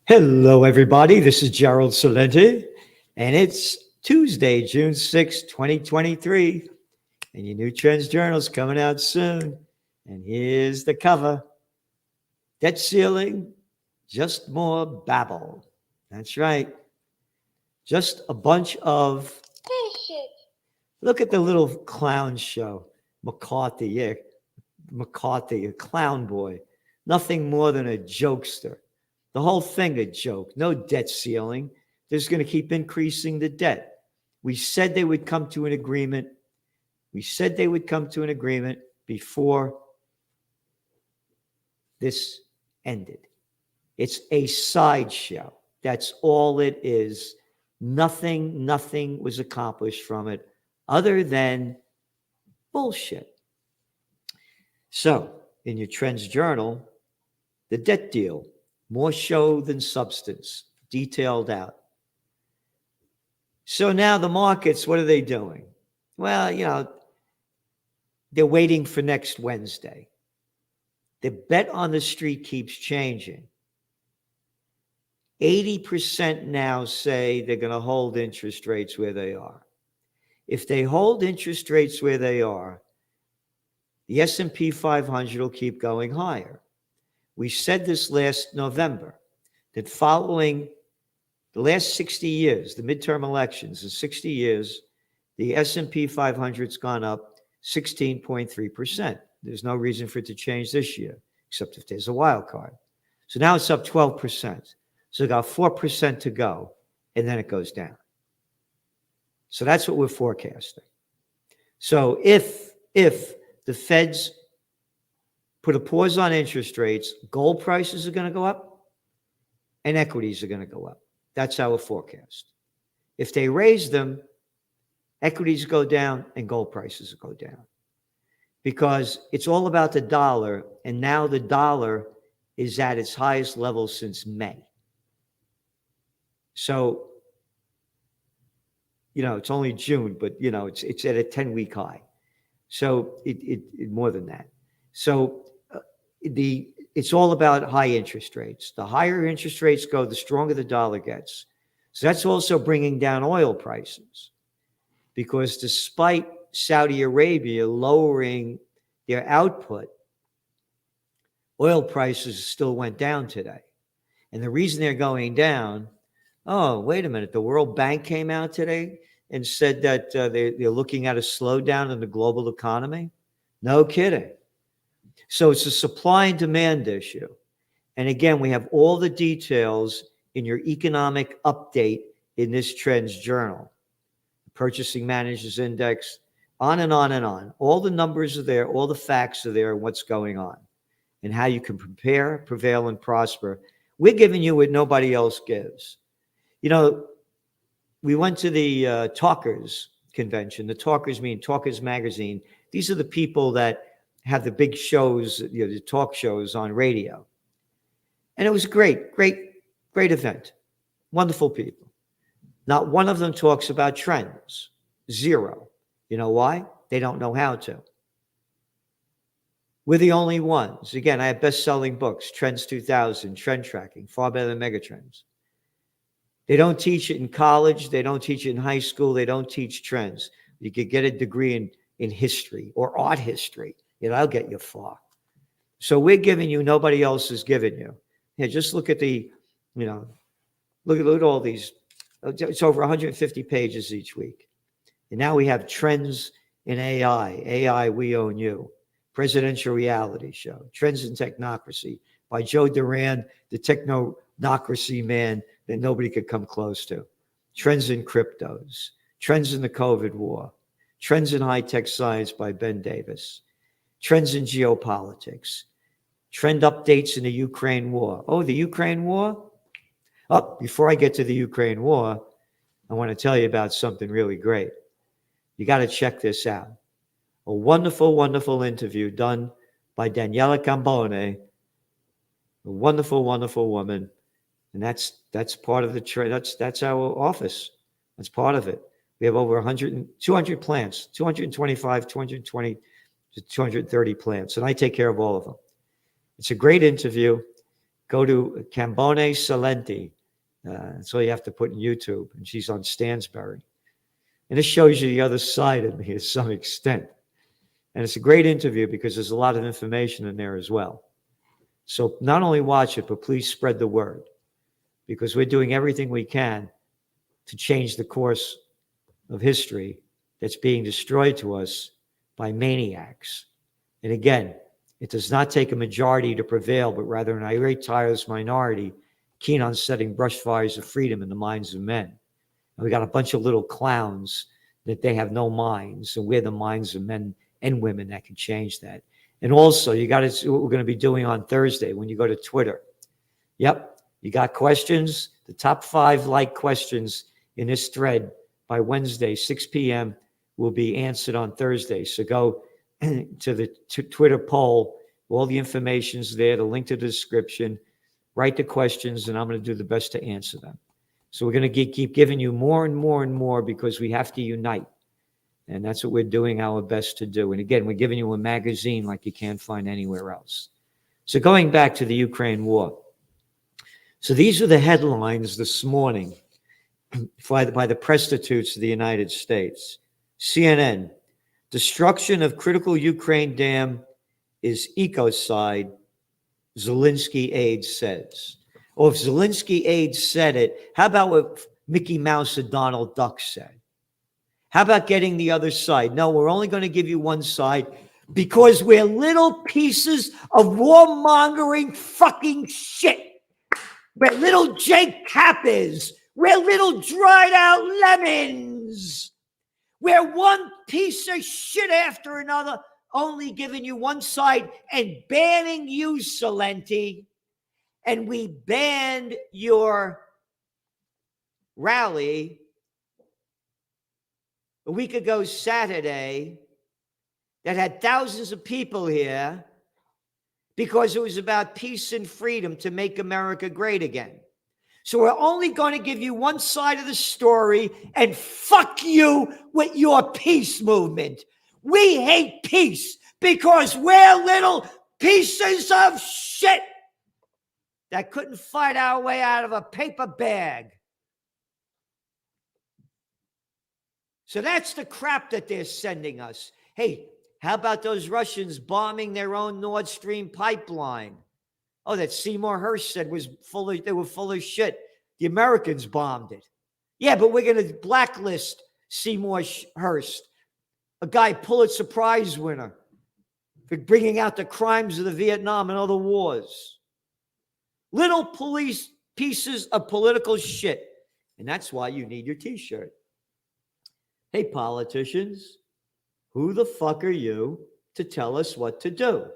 Hello, everybody. This is Gerald Celente, and it's Tuesday, June 6th, 2023. And your new Trends Journal's coming out soon. And here's the cover: Debt Ceiling, Just More Babel. That's right. Just a bunch of. Look at the little clown show. McCarthy, yeah. McCarthy, a clown boy. Nothing more than a jokester. The whole thing a joke. No debt ceiling. They're just going to keep increasing the debt. We said they would come to an agreement. We said they would come to an agreement before this ended. It's a sideshow. That's all it is. Nothing was accomplished from it other than bullshit. So, in your Trends Journal, the debt deal, more show than substance, detailed out. So now the markets, what are they doing? Well, they're waiting for next Wednesday. The bet on the street keeps changing. 80% now say they're going to hold interest rates where they are. If they hold interest rates where they are, the S&P 500 will keep going higher. We said this last November, that following the last 60 years, the midterm elections, in 60 years, the S&P 500's gone up 16.3%. There's no reason for it to change this year, except if there's a wild card. So now it's up 12%. So we got 4% to go, and then it goes down. So that's what we're forecasting. So if the Feds put a pause on interest rates, gold prices are going to go up and equities are going to go up. That's our forecast. If they raise them, equities go down and gold prices go down. Because it's all about the dollar, and now the dollar is at its highest level since May. So, it's only June, but, it's at a 10-week high. So it more than that. So it's all about high interest rates. The higher interest rates go, the stronger the dollar gets. So that's also bringing down oil prices, because despite Saudi Arabia lowering their output, oil prices still went down today. And the reason they're going down, wait a minute, the World Bank came out today and said that they're looking at a slowdown in the global economy. No kidding. So it's a supply and demand issue. And again, we have all the details in your economic update in this Trends Journal. Purchasing Managers Index, on and on and on. All the numbers are there, all the facts are there, and what's going on, and how you can prepare, prevail, and prosper. We're giving you what nobody else gives. We went to the Talkers convention. The Talkers mean Talkers Magazine. These are the people that have the big shows, the talk shows on radio. And it was a great event. Wonderful people. Not one of them talks about trends. Zero. You know why? They don't know how to. We're the only ones. Again, I have best-selling books, Trends 2000, Trend Tracking, Far Better Than Megatrends. They don't teach it in college. They don't teach it in high school. They don't teach trends. You could get a degree in history or art history. I'll get you far. So we're giving you, nobody else is giving you. Just look at look at all these. It's over 150 pages each week. And now we have Trends in AI. AI, We Own You. Presidential Reality Show. Trends in Technocracy by Joe Duran, the technocracy man that nobody could come close to. Trends in Cryptos. Trends in the COVID War. Trends in High-Tech Science by Ben Davis. Trends in Geopolitics. Trend updates in the Ukraine War. Oh, the Ukraine War? Before I get to the Ukraine War, I want to tell you about something really great. You got to check this out. A wonderful, wonderful interview done by Daniela Cambone, a wonderful, wonderful woman. And that's part of the that's our office. That's part of it. We have over 200 plants, 225, 220 to 230 plants, and I take care of all of them. It's a great interview. Go to Cambone Celente. That's all you have to put in YouTube. And she's on Stansbury. And this shows you the other side of me to some extent. And it's a great interview because there's a lot of information in there as well. So not only watch it, but please spread the word, because we're doing everything we can to change the course of history that's being destroyed to us by maniacs. And again, it does not take a majority to prevail, but rather an irate, tireless minority keen on setting brush fires of freedom in the minds of men. And we got a bunch of little clowns that they have no minds, and we're the minds of men and women that can change that. And also, you got to see what we're going to be doing on Thursday when you go to Twitter. Yep, you got questions. The top 5 like questions in this thread by Wednesday, 6 p.m. will be answered on Thursday. So go to the Twitter poll. All the information's there, the link to the description. Write the questions, and I'm going to do the best to answer them. So we're going to keep giving you more and more and more because we have to unite. And that's what we're doing our best to do. And again, we're giving you a magazine like you can't find anywhere else. So going back to the Ukraine war. So these are the headlines this morning by the prostitutes of the United States. CNN, destruction of critical Ukraine dam is ecocide, Zelensky aide says. Or if Zelensky aide said it, how about what Mickey Mouse or Donald Duck said? How about getting the other side? No, we're only going to give you one side because we're little pieces of warmongering fucking shit. We're little Jake Kappas. We're little dried out lemons. We're one piece of shit after another, only giving you one side and banning you, Celente. And we banned your rally a week ago Saturday that had thousands of people here because it was about peace and freedom to make America great again. So we're only going to give you one side of the story and fuck you with your peace movement. We hate peace because we're little pieces of shit that couldn't fight our way out of a paper bag. So that's the crap that they're sending us. Hey, how about those Russians bombing their own Nord Stream pipeline? Oh, that Seymour Hersh said they were full of shit. The Americans bombed it. Yeah, but we're going to blacklist Seymour Hersh, a guy Pulitzer Prize winner, for bringing out the crimes of the Vietnam and other wars. Little police pieces of political shit. And that's why you need your t-shirt. Hey, politicians, who the fuck are you to tell us what to do?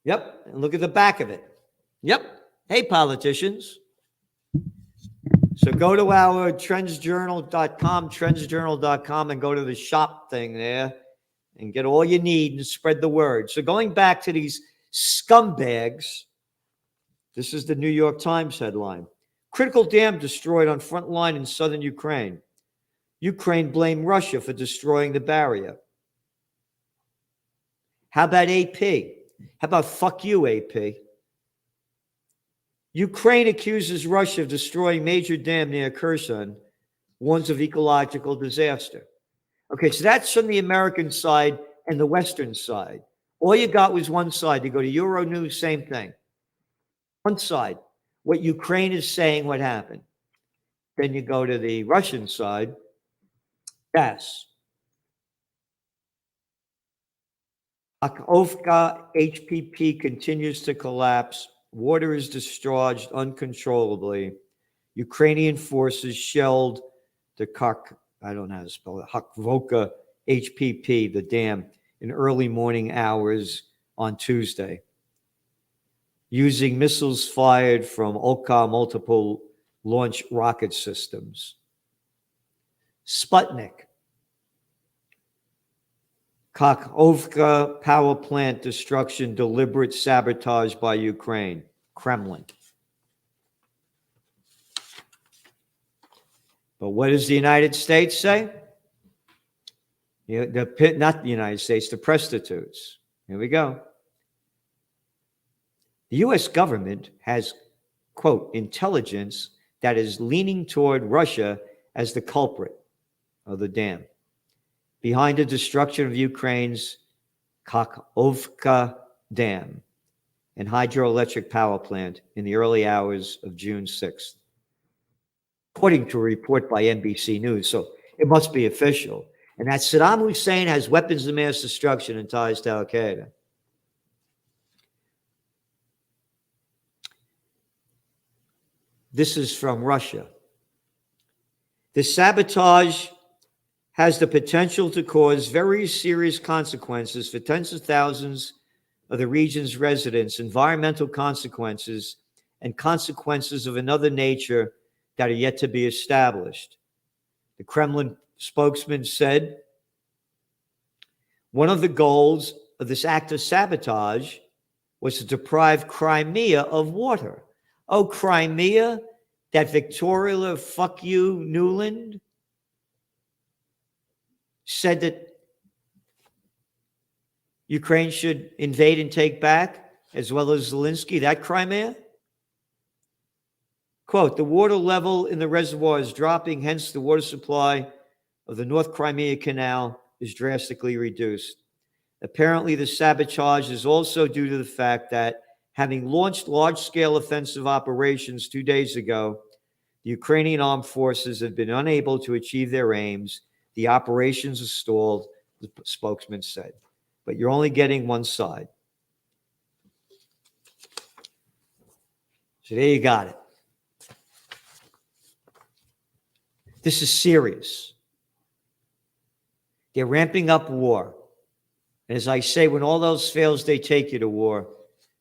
Yep, and look at the back of it. Yep. Hey, politicians. So go to our trendsjournal.com, and go to the shop thing there and get all you need and spread the word. So going back to these scumbags, this is the New York Times headline. Critical dam destroyed on front line in southern Ukraine. Ukraine blamed Russia for destroying the barrier. How about AP? How about fuck you, AP? Ukraine accuses Russia of destroying major dam near Kherson, warns of ecological disaster. Okay, so that's from the American side and the Western side. All you got was one side. You go to Euronews, same thing. One side. What Ukraine is saying, what happened. Then you go to the Russian side. Gas. Kakhovka HPP continues to collapse. Water is discharged uncontrollably. Ukrainian forces shelled the I don't know how to spell it, Kakhovka HPP, the dam, in early morning hours on Tuesday, using missiles fired from Oka multiple launch rocket systems. Sputnik. Kakhovka power plant destruction, deliberate sabotage by Ukraine. Kremlin. But what does the United States say? Not the United States, the prostitutes. Here we go. The U.S. government has, quote, intelligence that is leaning toward Russia as the culprit of the dam behind the destruction of Ukraine's Kakhovka Dam and hydroelectric power plant in the early hours of June 6th. According to a report by NBC News, so it must be official, and that Saddam Hussein has weapons of mass destruction and ties to Al-Qaeda. This is from Russia. The sabotage has the potential to cause very serious consequences for tens of thousands of the region's residents, environmental consequences, and consequences of another nature that are yet to be established. The Kremlin spokesman said, one of the goals of this act of sabotage was to deprive Crimea of water. Oh, Crimea, that Victoria fuck you Newland said that Ukraine should invade and take back, as well as Zelensky, that Crimea? Quote, the water level in the reservoir is dropping, hence the water supply of the North Crimea Canal is drastically reduced. Apparently, the sabotage is also due to the fact that, having launched large-scale offensive operations 2 days ago, the Ukrainian armed forces have been unable to achieve their aims. The operations are stalled, the spokesman said. But you're only getting one side. So there you got it. This is serious. They're ramping up war. And as I say, when all else fails, they take you to war.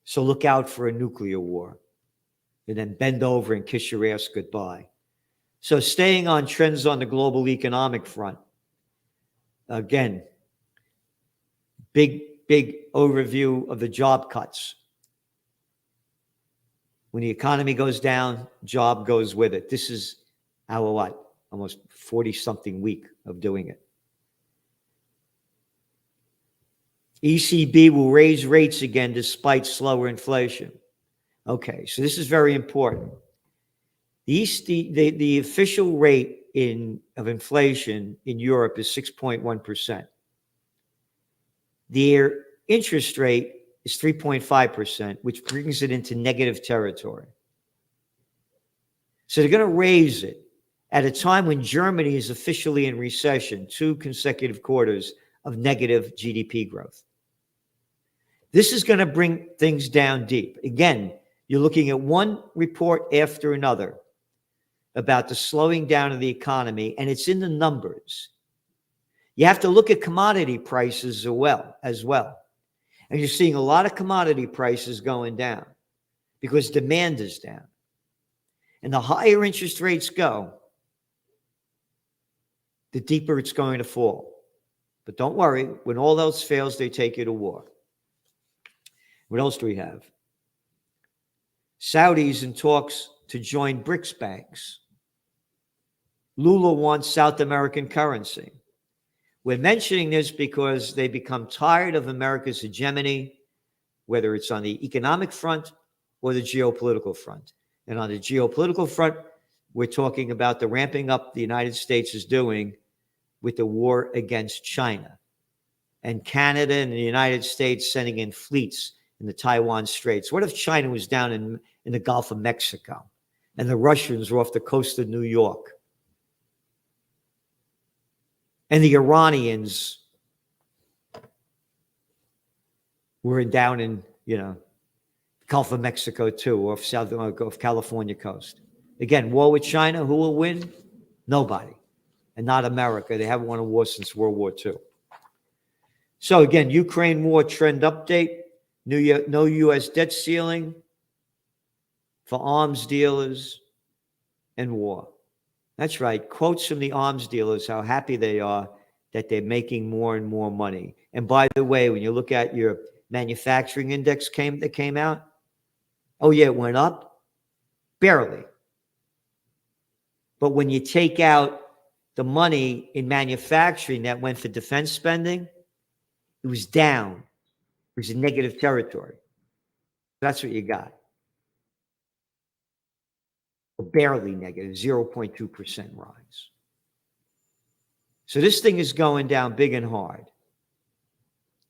So look out for a nuclear war. And then bend over and kiss your ass goodbye. So staying on trends on the global economic front. Again, big overview of the job cuts. When the economy goes down, job goes with it. This is our what? Almost 40-something week of doing it. ECB will raise rates again despite slower inflation. Okay, so this is very important. The official rate of inflation in Europe is 6.1%. Their interest rate is 3.5%, which brings it into negative territory. So they're going to raise it at a time when Germany is officially in recession, 2 consecutive quarters of negative GDP growth. This is going to bring things down deep. Again, you're looking at one report after another about the slowing down of the economy, and it's in the numbers. You have to look at commodity prices as well. And you're seeing a lot of commodity prices going down because demand is down. And the higher interest rates go, the deeper it's going to fall. But don't worry, when all else fails, they take you to war. What else do we have? Saudis in talks to join BRICS banks. Lula wants South American currency. We're mentioning this because they become tired of America's hegemony, whether it's on the economic front or the geopolitical front. And on the geopolitical front, we're talking about the ramping up the United States is doing with the war against China. And Canada and the United States sending in fleets in the Taiwan Straits. What if China was down in the Gulf of Mexico and the Russians were off the coast of New York? And the Iranians were down in, Gulf of Mexico too, or off California coast. Again, war with China, who will win? Nobody. And not America. They haven't won a war since World War II. So again, Ukraine war trend update. No U.S. debt ceiling for arms dealers and war. That's right. Quotes from the arms dealers, how happy they are that they're making more and more money. And by the way, when you look at your manufacturing index that came out, oh yeah, it went up? Barely. But when you take out the money in manufacturing that went for defense spending, it was down. It was in negative territory. That's what you got. Barely negative, 0.2% rise. So this thing is going down big and hard.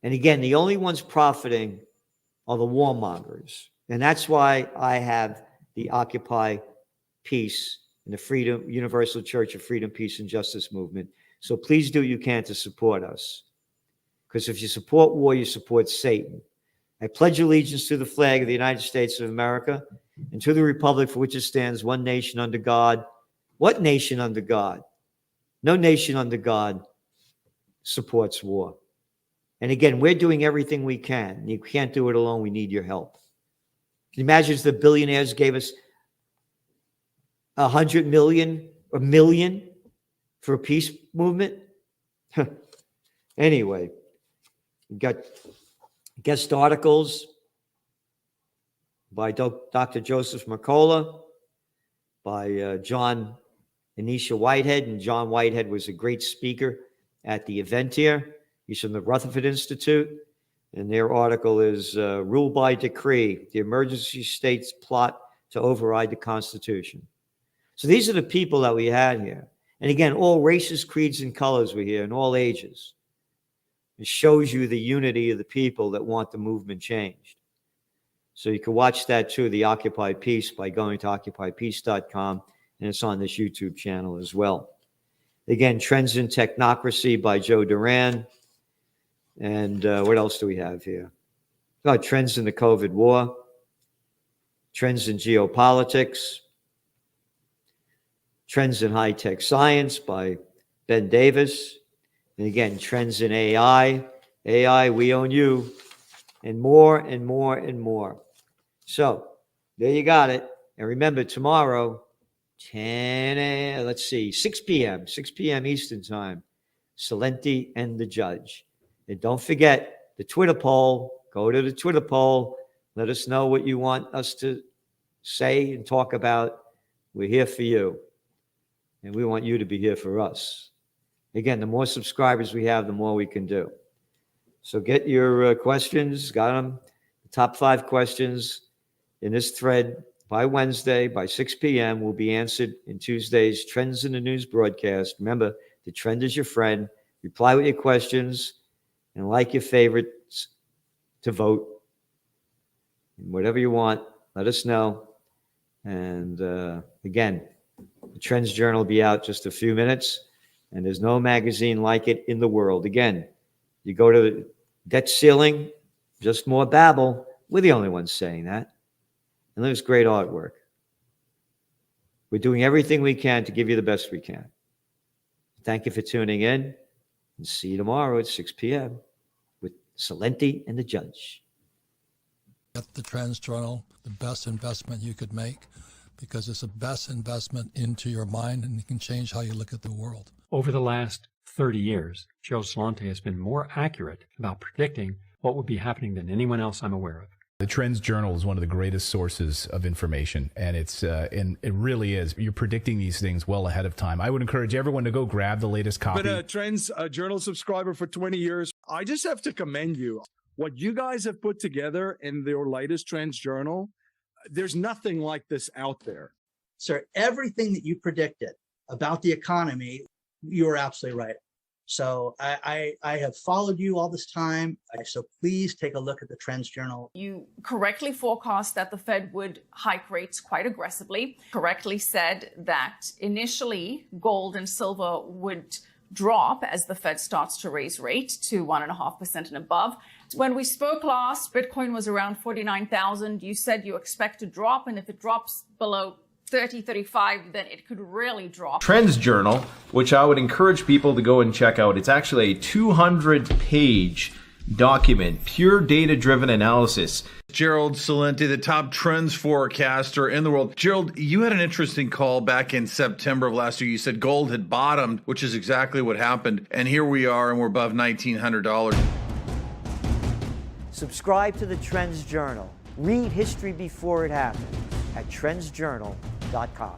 And again, the only ones profiting are the warmongers. And that's why I have the Occupy Peace and the Freedom Universal Church of Freedom, Peace, and Justice movement. So please do what you can to support us. Because if you support war, you support Satan. I pledge allegiance to the flag of the United States of America and to the republic for which it stands, one nation under God. What nation under God? No nation under God supports war. And again, we're doing everything we can. You can't do it alone. We need your help. Can you imagine if the billionaires gave us 100 million or million for a peace movement? Anyway, we've got guest articles by Dr. Joseph Mercola, by John Anisha Whitehead. And John Whitehead was a great speaker at the event here. He's from the Rutherford Institute. And their article is Rule by Decree, the Emergency States Plot to Override the Constitution. So these are the people that we had here. And again, all races, creeds, and colors were here, and all ages. It shows you the unity of the people that want the movement changed. So you can watch that too, the Occupy Peace, by going to occupypeace.com, and it's on this YouTube channel as well. Again, Trends in Technocracy by Joe Duran. And what else do we have here? Trends in the COVID war, Trends in Geopolitics, Trends in High-Tech Science by Ben Davis. And again, Trends in AI. AI, we own you. And more and more and more. So there you got it. And remember, tomorrow, 6 p.m. Eastern Time, Celente and the Judge. And don't forget the Twitter poll. Go to the Twitter poll. Let us know what you want us to say and talk about. We're here for you. And we want you to be here for us. Again, the more subscribers we have, the more we can do. So get your questions. Got them. The top 5 questions in this thread by Wednesday, by 6 p.m. will be answered in Tuesday's Trends in the News broadcast. Remember, the trend is your friend. Reply with your questions and like your favorites to vote. And whatever you want, let us know. And again, the Trends Journal will be out just a few minutes, and there's no magazine like it in the world. Again, you go to the debt ceiling, just more Babel. We're the only ones saying that. And there's great artwork. We're doing everything we can to give you the best we can. Thank you for tuning in, and see you tomorrow at 6 p.m. with Celente and the Judge. Get the Trends Journal, the best investment you could make, because it's the best investment into your mind, and it can change how you look at the world. Over the last 30 years, Gerald Celente has been more accurate about predicting what would be happening than anyone else I'm aware of. The Trends Journal is one of the greatest sources of information, and and it really is. You're predicting these things well ahead of time. I would encourage everyone to go grab the latest copy. But Trends Journal subscriber for 20 years. I just have to commend you. What you guys have put together in your latest Trends Journal, there's nothing like this out there. Sir, everything that you predicted about the economy, you were absolutely right. So I have followed you all this time. So please take a look at the Trends Journal. You correctly forecast that the Fed would hike rates quite aggressively, correctly said that initially gold and silver would drop as the Fed starts to raise rates to 1.5% and above. When we spoke last, Bitcoin was around 49,000. You said you expect to drop, and if it drops below 30, 35, then it could really drop. Trends Journal, which I would encourage people to go and check out. It's actually a 200-page document, pure data-driven analysis. Gerald Celente, the top trends forecaster in the world. Gerald, you had an interesting call back in September of last year. You said gold had bottomed, which is exactly what happened. And here we are, and we're above $1,900. Subscribe to the Trends Journal. Read history before it happened at trendsjournal.com.